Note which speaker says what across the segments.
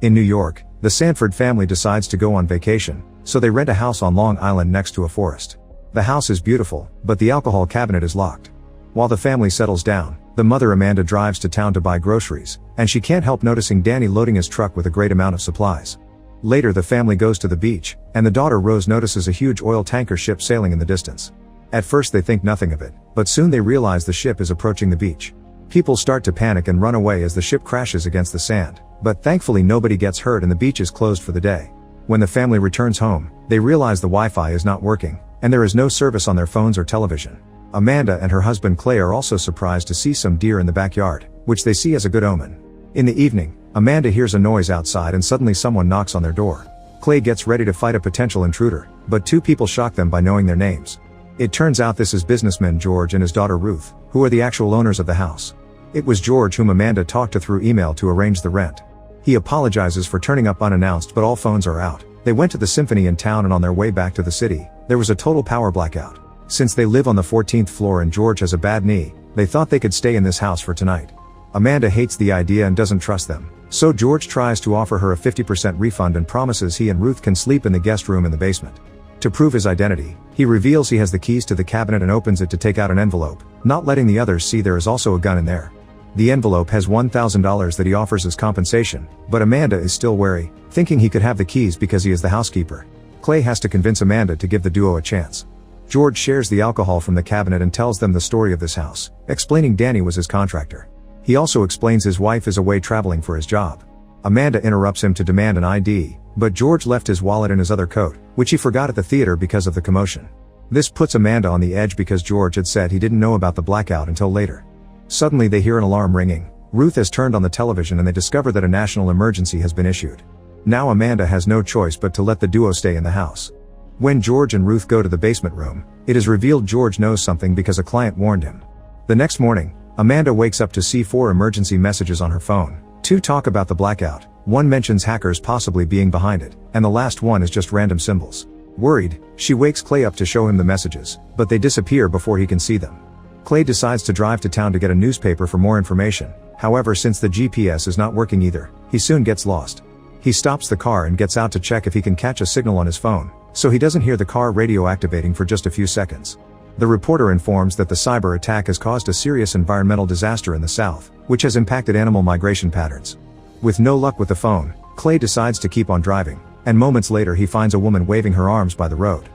Speaker 1: In New York, the Sanford family decides to go on vacation, so they rent a house on Long Island next to a forest. The house is beautiful, but the alcohol cabinet is locked. While the family settles down, the mother Amanda drives to town to buy groceries, and she can't help noticing Danny loading his truck with a great amount of supplies. Later the family goes to the beach, and the daughter Rose notices a huge oil tanker ship sailing in the distance. At first they think nothing of it, but soon they realize the ship is approaching the beach. People start to panic and run away as the ship crashes against the sand, but thankfully nobody gets hurt and the beach is closed for the day. When the family returns home, they realize the Wi-Fi is not working, and there is no service on their phones or television. Amanda and her husband Clay are also surprised to see some deer in the backyard, which they see as a good omen. In the evening, Amanda hears a noise outside and suddenly someone knocks on their door. Clay gets ready to fight a potential intruder, but two people shock them by knowing their names. It turns out this is businessman George and his daughter Ruth, who are the actual owners of the house. It was George whom Amanda talked to through email to arrange the rent. He apologizes for turning up unannounced, but all phones are out. They went to the symphony in town, and on their way back to the city, there was a total power blackout. Since they live on the 14th floor and George has a bad knee, they thought they could stay in this house for tonight. Amanda hates the idea and doesn't trust them, so George tries to offer her a 50% refund and promises he and Ruth can sleep in the guest room in the basement. To prove his identity, he reveals he has the keys to the cabinet and opens it to take out an envelope, not letting the others see there is also a gun in there. The envelope has $1,000 that he offers as compensation, but Amanda is still wary, thinking he could have the keys because he is the housekeeper. Clay has to convince Amanda to give the duo a chance. George shares the alcohol from the cabinet and tells them the story of this house, explaining Danny was his contractor. He also explains his wife is away traveling for his job. Amanda interrupts him to demand an ID, but George left his wallet in his other coat, which he forgot at the theater because of the commotion. This puts Amanda on the edge because George had said he didn't know about the blackout until later. Suddenly they hear an alarm ringing. Ruth has turned on the television and they discover that a national emergency has been issued. Now Amanda has no choice but to let the duo stay in the house. When George and Ruth go to the basement room, it is revealed George knows something because a client warned him. The next morning, Amanda wakes up to see 4 emergency messages on her phone. 2 talk about the blackout, 1 mentions hackers possibly being behind it, and the last one is just random symbols. Worried, she wakes Clay up to show him the messages, but they disappear before he can see them. Clay decides to drive to town to get a newspaper for more information. However, since the GPS is not working either, he soon gets lost. He stops the car and gets out to check if he can catch a signal on his phone, so he doesn't hear the car radio activating for just a few seconds. The reporter informs that the cyber attack has caused a serious environmental disaster in the south, which has impacted animal migration patterns. With no luck with the phone, Clay decides to keep on driving, and moments later he finds a woman waving her arms by the road.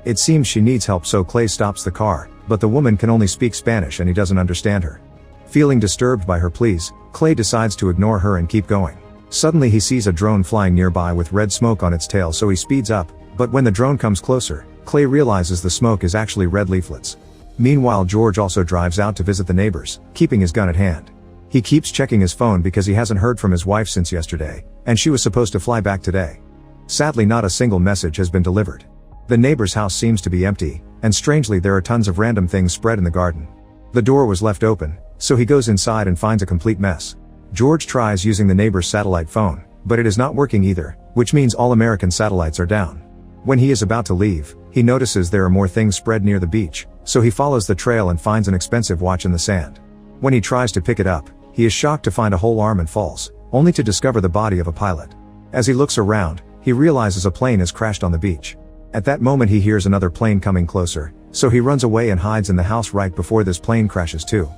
Speaker 1: It seems she needs help, so Clay stops the car, but the woman can only speak Spanish and he doesn't understand her. Feeling disturbed by her pleas, Clay decides to ignore her and keep going. Suddenly he sees a drone flying nearby with red smoke on its tail, so he speeds up, but when the drone comes closer, Clay realizes the smoke is actually red leaflets. Meanwhile, George also drives out to visit the neighbors, keeping his gun at hand. He keeps checking his phone because he hasn't heard from his wife since yesterday, and she was supposed to fly back today. Sadly, not a single message has been delivered. The neighbor's house seems to be empty, and strangely there are tons of random things spread in the garden. The door was left open, so he goes inside and finds a complete mess. George tries using the neighbor's satellite phone, but it is not working either, which means all American satellites are down. When he is about to leave, he notices there are more things spread near the beach, so he follows the trail and finds an expensive watch in the sand. When he tries to pick it up, he is shocked to find a whole arm and falls, only to discover the body of a pilot. As he looks around, he realizes a plane has crashed on the beach. At that moment he hears another plane coming closer, so he runs away and hides in the house right before this plane crashes too.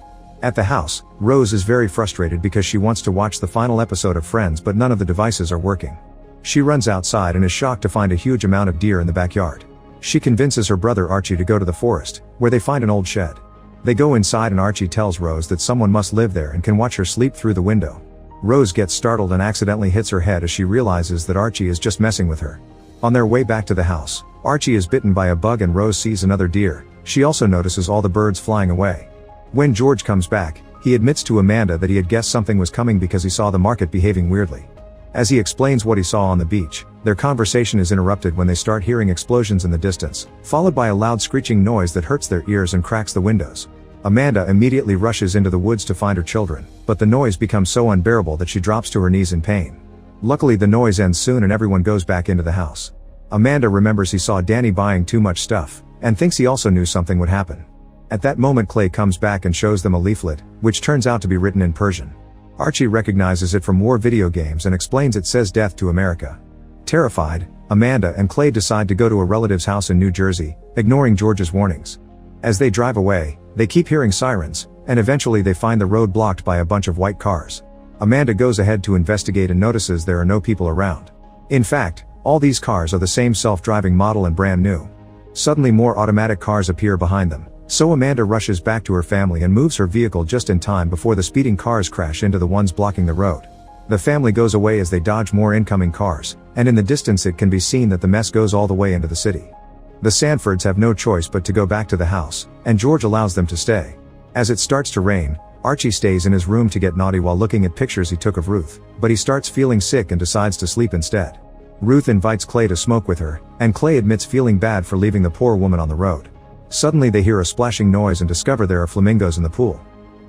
Speaker 1: At the house, Rose is very frustrated because she wants to watch the final episode of Friends, but none of the devices are working. She runs outside and is shocked to find a huge amount of deer in the backyard. She convinces her brother Archie to go to the forest, where they find an old shed. They go inside and Archie tells Rose that someone must live there and can watch her sleep through the window. Rose gets startled and accidentally hits her head as she realizes that Archie is just messing with her. On their way back to the house, Archie is bitten by a bug and Rose sees another deer. She also notices all the birds flying away. When George comes back, he admits to Amanda that he had guessed something was coming because he saw the market behaving weirdly. As he explains what he saw on the beach, their conversation is interrupted when they start hearing explosions in the distance, followed by a loud screeching noise that hurts their ears and cracks the windows. Amanda immediately rushes into the woods to find her children, but the noise becomes so unbearable that she drops to her knees in pain. Luckily the noise ends soon and everyone goes back into the house. Amanda remembers he saw Danny buying too much stuff, and thinks he also knew something would happen. At that moment Clay comes back and shows them a leaflet, which turns out to be written in Persian. Archie recognizes it from war video games and explains it says Death to America. Terrified, Amanda and Clay decide to go to a relative's house in New Jersey, ignoring George's warnings. As they drive away, they keep hearing sirens, and eventually they find the road blocked by a bunch of white cars. Amanda goes ahead to investigate and notices there are no people around. In fact, all these cars are the same self-driving model and brand new. Suddenly more automatic cars appear behind them, so Amanda rushes back to her family and moves her vehicle just in time before the speeding cars crash into the ones blocking the road. The family goes away as they dodge more incoming cars, and in the distance it can be seen that the mess goes all the way into the city. The Sanfords have no choice but to go back to the house, and George allows them to stay. As it starts to rain, Archie stays in his room to get naughty while looking at pictures he took of Ruth, but he starts feeling sick and decides to sleep instead. Ruth invites Clay to smoke with her, and Clay admits feeling bad for leaving the poor woman on the road. Suddenly they hear a splashing noise and discover there are flamingos in the pool.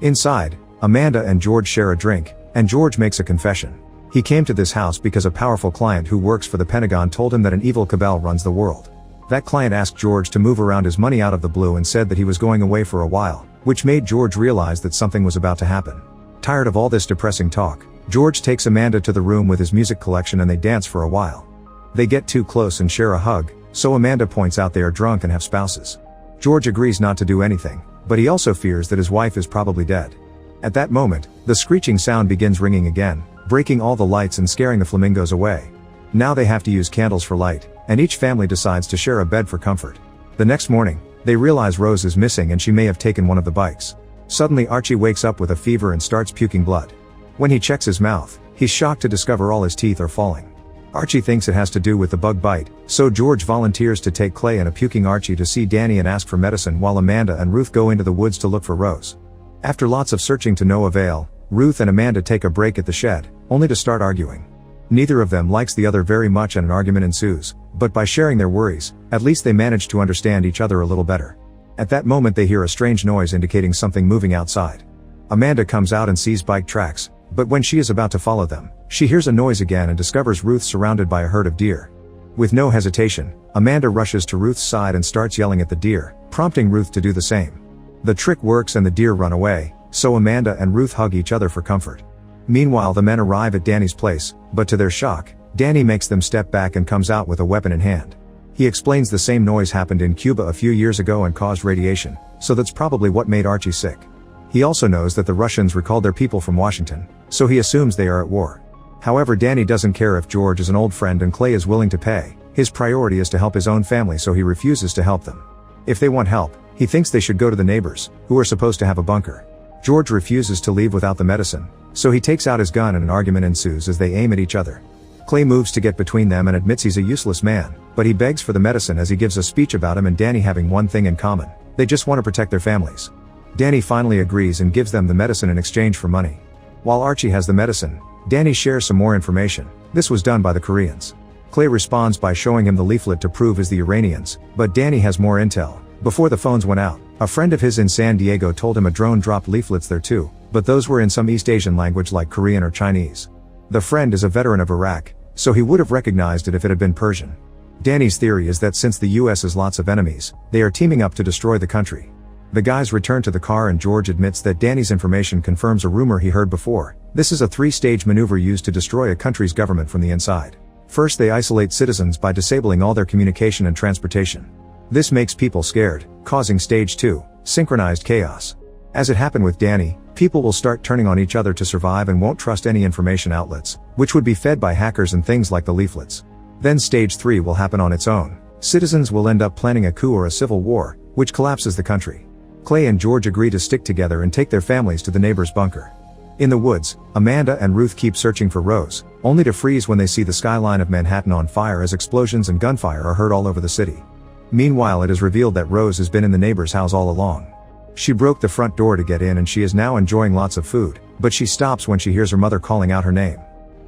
Speaker 1: Inside, Amanda and George share a drink, and George makes a confession. He came to this house because a powerful client who works for the Pentagon told him that an evil cabal runs the world. That client asked George to move around his money out of the blue and said that he was going away for a while, which made George realize that something was about to happen. Tired of all this depressing talk, George takes Amanda to the room with his music collection and they dance for a while. They get too close and share a hug, so Amanda points out they are drunk and have spouses. George agrees not to do anything, but he also fears that his wife is probably dead. At that moment, the screeching sound begins ringing again, breaking all the lights and scaring the flamingos away. Now they have to use candles for light, and each family decides to share a bed for comfort. The next morning, they realize Rose is missing and she may have taken one of the bikes. Suddenly Archie wakes up with a fever and starts puking blood. When he checks his mouth, he's shocked to discover all his teeth are falling. Archie thinks it has to do with the bug bite, so George volunteers to take Clay and a puking Archie to see Danny and ask for medicine while Amanda and Ruth go into the woods to look for Rose. After lots of searching to no avail, Ruth and Amanda take a break at the shed, only to start arguing. Neither of them likes the other very much and an argument ensues, but by sharing their worries, at least they manage to understand each other a little better. At that moment they hear a strange noise indicating something moving outside. Amanda comes out and sees bike tracks, but when she is about to follow them, she hears a noise again and discovers Ruth surrounded by a herd of deer. With no hesitation, Amanda rushes to Ruth's side and starts yelling at the deer, prompting Ruth to do the same. The trick works and the deer run away, so Amanda and Ruth hug each other for comfort. Meanwhile the men arrive at Danny's place, but to their shock, Danny makes them step back and comes out with a weapon in hand. He explains the same noise happened in Cuba a few years ago and caused radiation, so that's probably what made Archie sick. He also knows that the Russians recalled their people from Washington, so he assumes they are at war. However, Danny doesn't care if George is an old friend and Clay is willing to pay. His priority is to help his own family, so he refuses to help them. If they want help, he thinks they should go to the neighbors, who are supposed to have a bunker. George refuses to leave without the medicine, so he takes out his gun and an argument ensues as they aim at each other. Clay moves to get between them and admits he's a useless man, but he begs for the medicine as he gives a speech about him and Danny having one thing in common: they just want to protect their families. Danny finally agrees and gives them the medicine in exchange for money. While Archie has the medicine, Danny shares some more information. This was done by the Koreans. Clay responds by showing him the leaflet to prove is the Iranians, but Danny has more intel. Before the phones went out, a friend of his in San Diego told him a drone dropped leaflets there too, but those were in some East Asian language like Korean or Chinese. The friend is a veteran of Iraq, so he would have recognized it if it had been Persian. Danny's theory is that since the US has lots of enemies, they are teaming up to destroy the country. The guys return to the car and George admits that Danny's information confirms a rumor he heard before. This is a three-stage maneuver used to destroy a country's government from the inside. First, they isolate citizens by disabling all their communication and transportation. This makes people scared, causing stage 2, synchronized chaos. As it happened with Danny, people will start turning on each other to survive and won't trust any information outlets, which would be fed by hackers and things like the leaflets. Then stage 3 will happen on its own. Citizens will end up planning a coup or a civil war, which collapses the country. Clay and George agree to stick together and take their families to the neighbor's bunker. In the woods, Amanda and Ruth keep searching for Rose, only to freeze when they see the skyline of Manhattan on fire as explosions and gunfire are heard all over the city. Meanwhile, it is revealed that Rose has been in the neighbor's house all along. She broke the front door to get in and she is now enjoying lots of food, but she stops when she hears her mother calling out her name.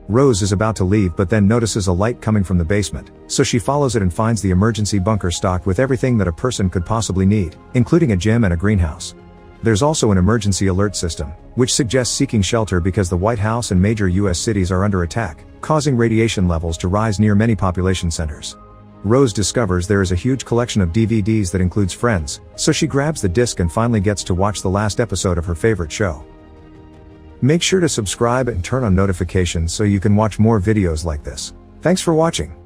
Speaker 1: Rose is about to leave but then notices a light coming from the basement, so she follows it and finds the emergency bunker stocked with everything that a person could possibly need, including a gym and a greenhouse. There's also an emergency alert system, which suggests seeking shelter because the White House and major US cities are under attack, causing radiation levels to rise near many population centers. Rose discovers there is a huge collection of DVDs that includes Friends, so she grabs the disc and finally gets to watch the last episode of her favorite show. Make sure to subscribe and turn on notifications so you can watch more videos like this. Thanks for watching.